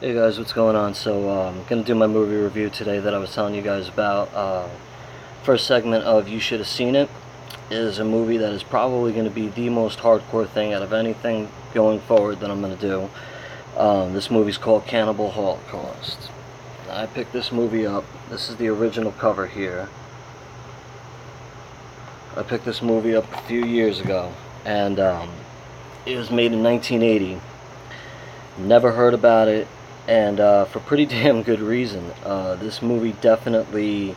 Hey guys, what's going on? I'm gonna do my movie review today that I was telling you guys about. First segment of You Should Have Seen It is a movie that is probably going to be the most hardcore thing out of anything going forward that I'm gonna do. This movie's called Cannibal Holocaust. I picked this movie up. This is the original cover here. I picked this movie up a few years ago, and it was made in 1980. Never heard about it, and for pretty damn good reason. This movie definitely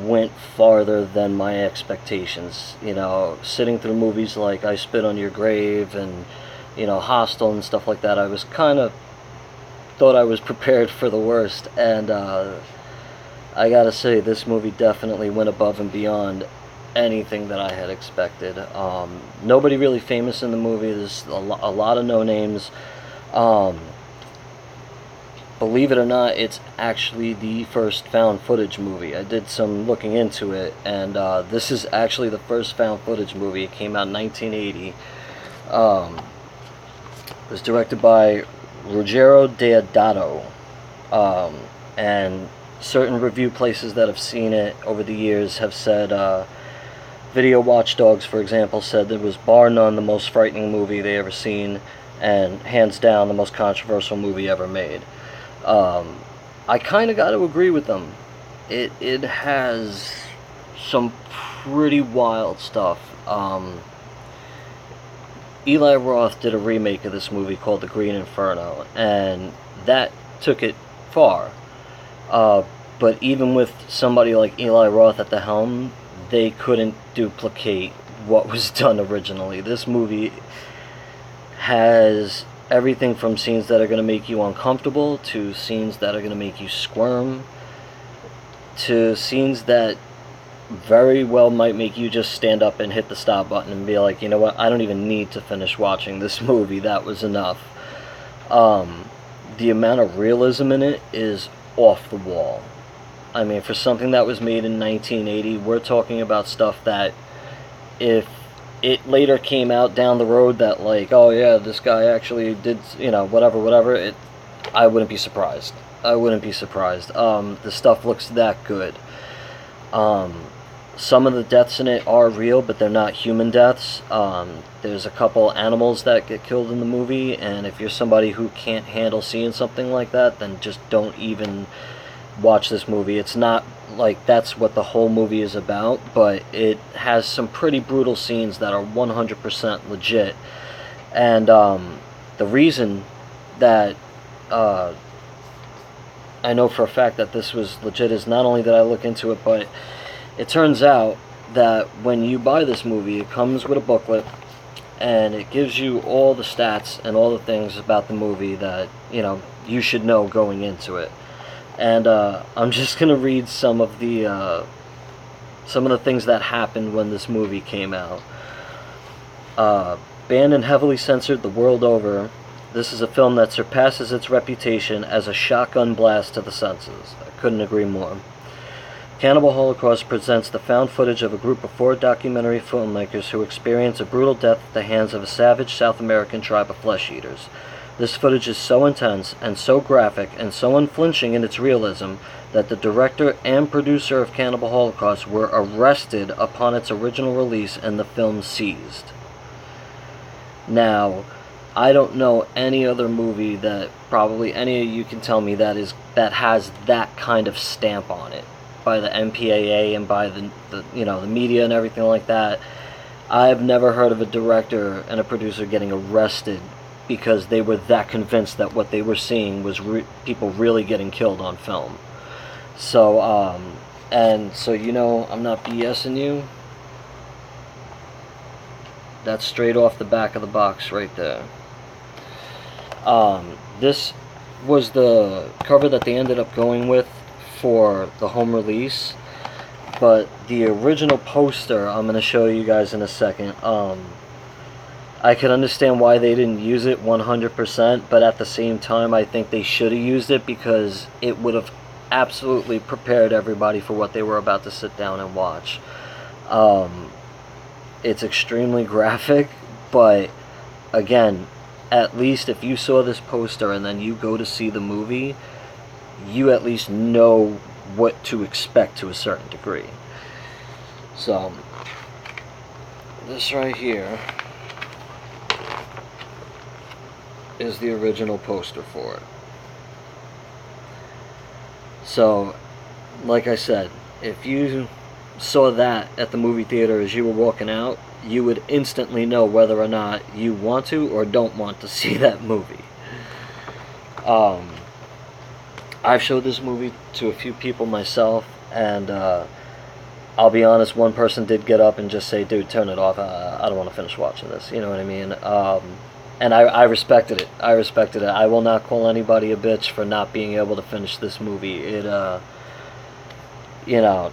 went farther than my expectations. You know, sitting through movies like I Spit on Your Grave and, Hostel and stuff like that, I was kind of thought I was prepared for the worst, and I gotta say, this movie definitely went above and beyond anything that I had expected. Nobody really famous in the movie. There's a lot of no names. Um, Believe it or not, it's actually the first found footage movie. I did some looking into it, and this is actually the first found footage movie. It came out in 1980. It was directed by Ruggero Deodato, and certain review places that have seen it over the years have said, Video Watchdogs, for example, said it was bar none the most frightening movie they ever seen, and hands down the most controversial movie ever made. I kind of got to agree with them. It has some pretty wild stuff. Eli Roth did a remake of this movie called The Green Inferno, and that took it far. But even with somebody like Eli Roth at the helm, they couldn't duplicate what was done originally. This movie has everything from scenes that are going to make you uncomfortable, to scenes that are going to make you squirm, to scenes that very well might make you just stand up and hit the stop button and be like, you know what, I don't even need to finish watching this movie, that was enough. The amount of realism in it is off the wall. I mean, for something that was made in 1980, we're talking about stuff that if it later came out down the road that, like, oh yeah, this guy actually did, whatever, I wouldn't be surprised. The stuff looks that good. Some of the deaths in it are real, but they're not human deaths. There's a couple animals that get killed in the movie, and if you're somebody who can't handle seeing something like that, then just don't even watch this movie. It's not like that's what the whole movie is about, but it has some pretty brutal scenes that are 100% legit. And the reason that I know for a fact that this was legit is not only did I look into it, but it turns out that when you buy this movie, it comes with a booklet, and it gives you all the stats and all the things about the movie that, you should know going into it. And I'm just gonna read some of the things that happened when this movie came out. Banned and heavily censored the world over, this is a film that surpasses its reputation as a shotgun blast to the senses. I couldn't agree more. Cannibal Holocaust presents the found footage of a group of 4 documentary filmmakers who experience a brutal death at the hands of a savage South American tribe of flesh eaters. This footage is so intense and so graphic and so unflinching in its realism that the director and producer of Cannibal Holocaust were arrested upon its original release and the film seized. Now, I don't know any other movie that probably any of you can tell me that has that kind of stamp on it by the MPAA and by the media and everything like that. I've never heard of a director and a producer getting arrested because they were that convinced that what they were seeing was people really getting killed on film. So, I'm not BSing you. That's straight off the back of the box right there. This was the cover that they ended up going with for the home release, but the original poster I'm going to show you guys in a second. I can understand why they didn't use it 100%, but at the same time, I think they should have used it because it would have absolutely prepared everybody for what they were about to sit down and watch. It's extremely graphic, but again, at least if you saw this poster and then you go to see the movie, you at least know what to expect to a certain degree. So, this right here is the original poster for it. So, like I said, if you saw that at the movie theater as you were walking out, you would instantly know whether or not you want to or don't want to see that movie. I've showed this movie to a few people myself, and I'll be honest, one person did get up and just say, dude, turn it off, I don't want to finish watching this, you know what I mean? And I respected it. I respected it. I will not call anybody a bitch for not being able to finish this movie. It, you know,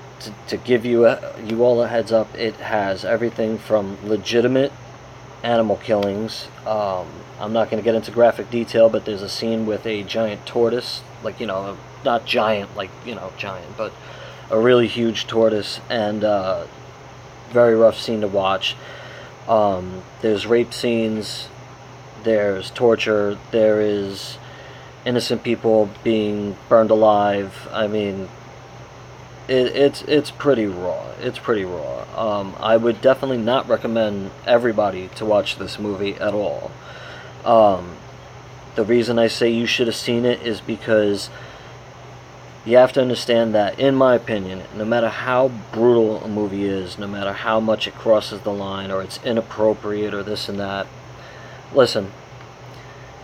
to give you all a heads up, it has everything from legitimate animal killings. I'm not going to get into graphic detail, but there's a scene with a giant tortoise, like, you know, not giant, like, you know, giant, but a really huge tortoise, and very rough scene to watch. There's rape scenes, there's torture, there is innocent people being burned alive. I mean, it's pretty raw. It's pretty raw. I would definitely not recommend everybody to watch this movie at all. The reason I say you should have seen it is because you have to understand that, in my opinion, no matter how brutal a movie is, no matter how much it crosses the line or it's inappropriate or this and that, listen,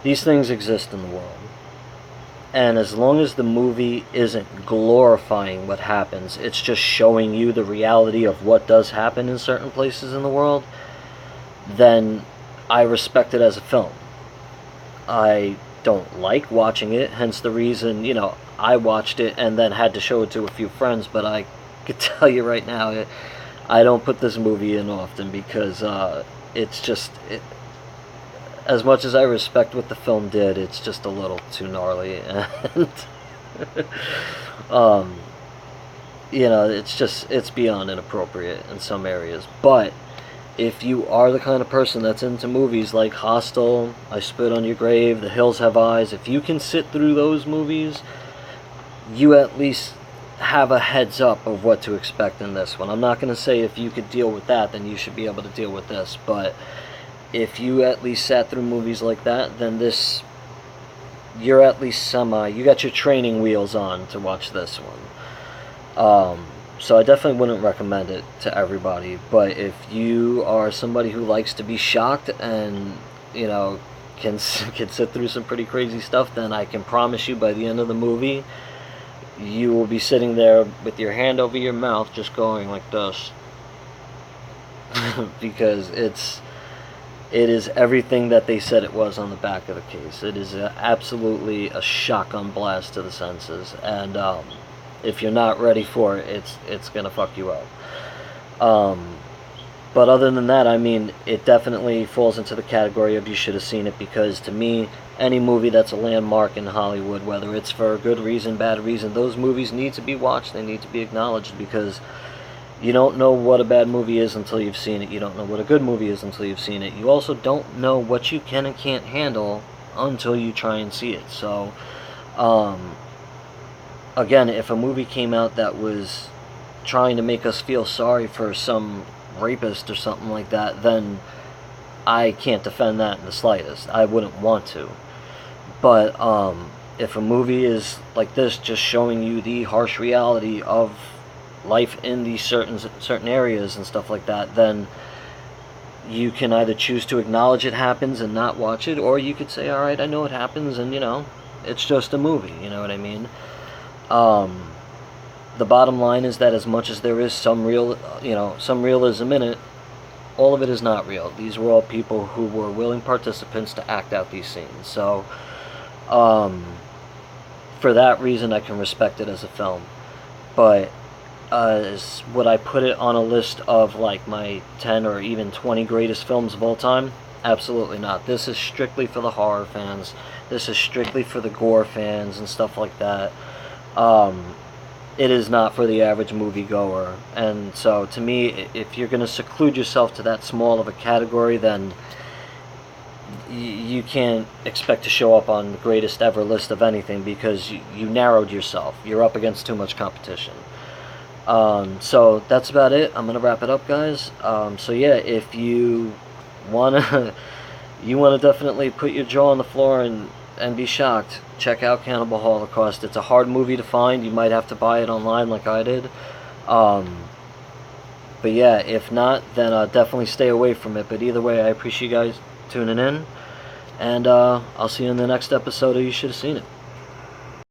these things exist in the world. And as long as the movie isn't glorifying what happens, it's just showing you the reality of what does happen in certain places in the world, then I respect it as a film. I don't like watching it, hence the reason, you know, I watched it and then had to show it to a few friends, but I could tell you right now, I don't put this movie in often because it's just, as much as I respect what the film did, it's just a little too gnarly, and you know, it's beyond inappropriate in some areas. But if you are the kind of person that's into movies like Hostel, I Spit on Your Grave, The Hills Have Eyes, if you can sit through those movies, you at least have a heads up of what to expect in this one. I'm not going to say if you could deal with that, then you should be able to deal with this, but if you at least sat through movies like that, then this, you're at least you got your training wheels on to watch this one. So I definitely wouldn't recommend it to everybody, but if you are somebody who likes to be shocked and, you know, can sit through some pretty crazy stuff, then I can promise you by the end of the movie, you will be sitting there with your hand over your mouth just going like this. Because it is everything that they said it was on the back of the case. It is absolutely a shotgun blast to the senses, and if you're not ready for it, it's gonna fuck you up. But other than that, I mean, it definitely falls into the category of you should have seen it, because to me, any movie that's a landmark in Hollywood, whether it's for a good reason, bad reason, those movies need to be watched, they need to be acknowledged, because you don't know what a bad movie is until you've seen it. You don't know what a good movie is until you've seen it. You also don't know what you can and can't handle until you try and see it. So, again, if a movie came out that was trying to make us feel sorry for some rapist or something like that, then I can't defend that in the slightest. I wouldn't want to. But if a movie is like this, just showing you the harsh reality of life in these certain areas and stuff like that, then you can either choose to acknowledge it happens and not watch it, or you could say, alright, I know it happens, and, you know, it's just a movie, you know what I mean? The bottom line is that as much as there is some some realism in it, all of it is not real. These were all people who were willing participants to act out these scenes. So, for that reason, I can respect it as a film. But would I put it on a list of like my 10 or even 20 greatest films of all time? Absolutely not. This is strictly for the horror fans. This is strictly for the gore fans and stuff like that. It is not for the average moviegoer. And so, to me, if you're going to seclude yourself to that small of a category, then you can't expect to show up on the greatest ever list of anything because you narrowed yourself. You're up against too much competition. So that's about it. I'm gonna wrap it up, guys. So yeah, if you wanna you wanna definitely put your jaw on the floor and be shocked, check out Cannibal Holocaust. It's a hard movie to find. You might have to buy it online like I did. But yeah, if not, then definitely stay away from it. But either way, I appreciate you guys tuning in, and I'll see you in the next episode of You Should Have Seen It.